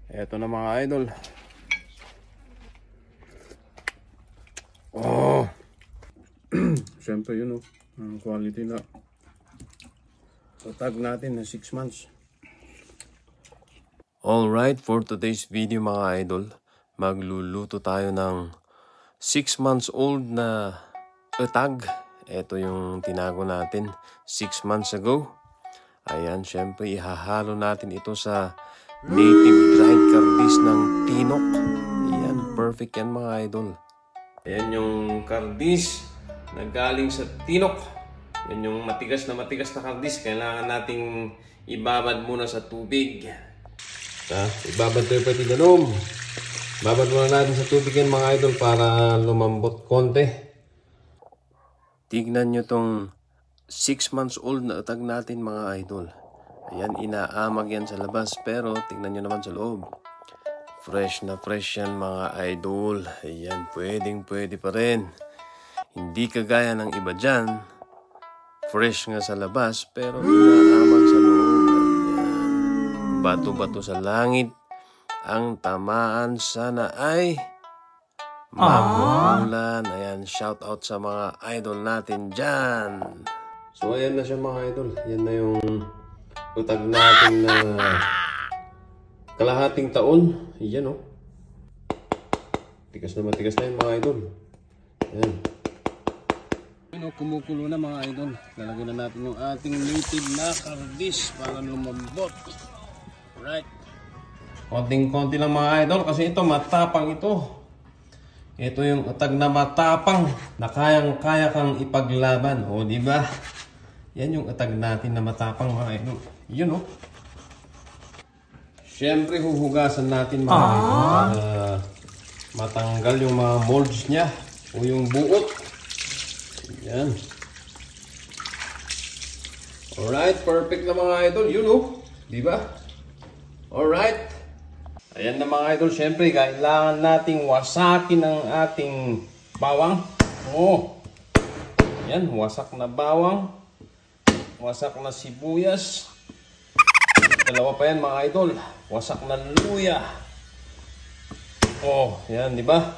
Eto na mga idol. Oh. Siyempre yun ang quality na tag natin na 6 months. Alright, for today's video mga idol, magluluto tayo ng 6 months old na tag. Ito yung tinago natin 6 months ago. Ayan, syempre ihahalo natin ito sa native dried kardis ng tinok. Ayan, perfect yan mga idol. Ayan yung kardis na galing sa tinok. Yan yung matigas na kardis. Kailangan nating ibabad muna sa tubig. Ibabad tayo pati danom. Babad muna natin sa tubig yan mga idol para lumambot konti. Tignan nyo tong 6 months old na utag natin mga idol. Ayan, inaamag yan sa labas pero tignan nyo naman sa loob. Fresh na fresh yan mga idol. Ayan, pwede pa rin. Hindi kagaya ng iba dyan. Fresh nga sa labas pero inaamag sa loob. Ayan, bato-bato sa langit. Ang tamaan sana ay mabulan. Ayan, shout out sa mga idol natin dyan. So ayan na siya mga idol. Yan na yung utag natin na kalahating taon. Ayan tigas na matigas na yun mga idol. Ayan. Kumukulo na mga idol. Lalagyan na natin yung ating native na kardis para lumambot. Right. Konting-konti lang mga idol kasi ito matapang ito. Ito yung utag na matapang na kayang-kaya kang ipaglaban. O diba? Yan yung utag natin na matapang mga idol. Yun Siyempre huhugasan natin mga idol para matanggal yung mga molds niya o yung buot. Yan. Alright, perfect na mga idol. Yun diba? Alright. Ayan na mga idol. Siyempre kailangan nating wasakin ang ating bawang. Yan, wasak na bawang. Wasak na sibuyas. Dalawa pa yan mga idol. Wasak na luya. Yan, di ba?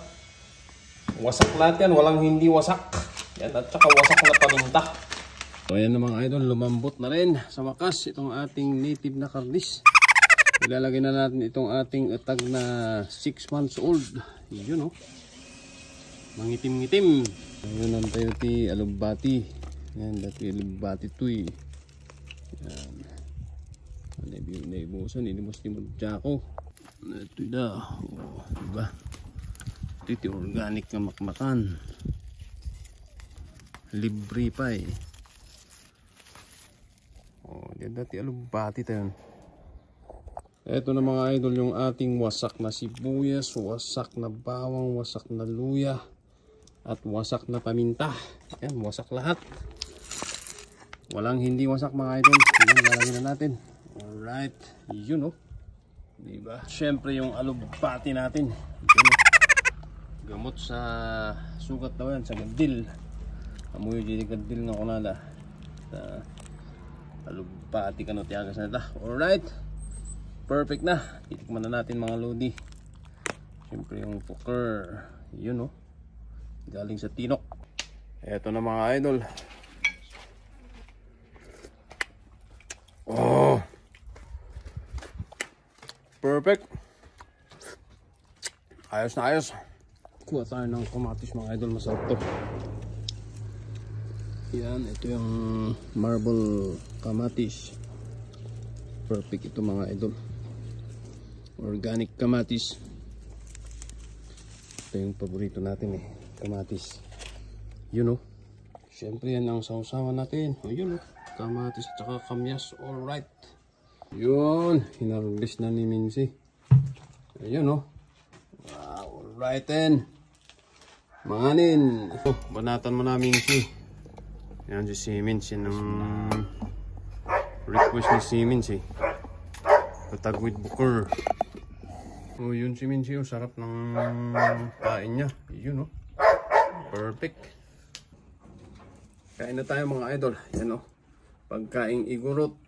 Wasak lahat yan. Walang hindi wasak. Yan, at saka wasak na paminta. So, ayan na mga idol. Lumambot na rin sa wakas itong ating native na kardis. Ilalagay na natin itong ating utag na 6 months old. Yun mangitim-ngitim. Ayun ang tayo ti alugbati. Yan, dati alugbati to Yan. Naibusan, inimos ni Mudjako. Ito na. Diba? Ito organic na makmakan. Libre pa yan dati alugbati tayo. Ito na mga idol yung ating wasak na sibuyas, wasak na bawang, wasak na luya, at wasak na paminta. Ayan, wasak lahat. Walang hindi wasak mga idol. Ayan, lalagyan na natin. Alright, yun diba? Siyempre yung alugbati natin. Gamot sa sugat daw yan, sa gandil. Amoy yung gandil na kunala. Sa alugbati ka no tiyagas na ito. Alright. Perfect na. Titikman na natin mga lodi. Siyempre yung poker. Yun galing sa tinok. Eto na mga idol. Perfect. Ayos na ayos. Kuha tayo ng kamatis mga idol. Masarap to. Yan. Ito yung marble kamatis. Perfect ito mga idol. Organic kamatis. Ito yung paborito natin kamatis. Yun Siyempre yan ang sausawan natin. Yun kamatis at saka kamyas. Alright. Yun. Hinarvest na ni Mincy. Ayun Wow. Alright then. Manganin. Banatan mo na Mincy. Yan si Siemens. Yan ang request ni Siemens Patag with buker. Yun si Mincy sarap ng kain niya. Yun perfect. Kain na tayo mga idol. Yan pagkaing igurot.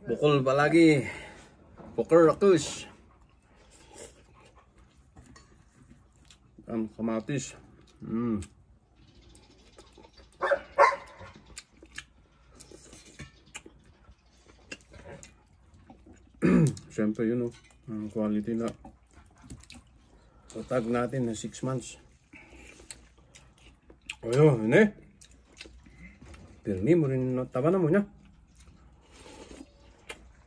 Bukol palagi. Pokerakus. Ang kamatis. Siyempre yun, ang quality na tag natin na 6 months. Ayun, yun eh. Pirmi mo rin, taba na mo niya.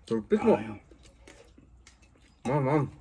Perfect mo. Ma'am.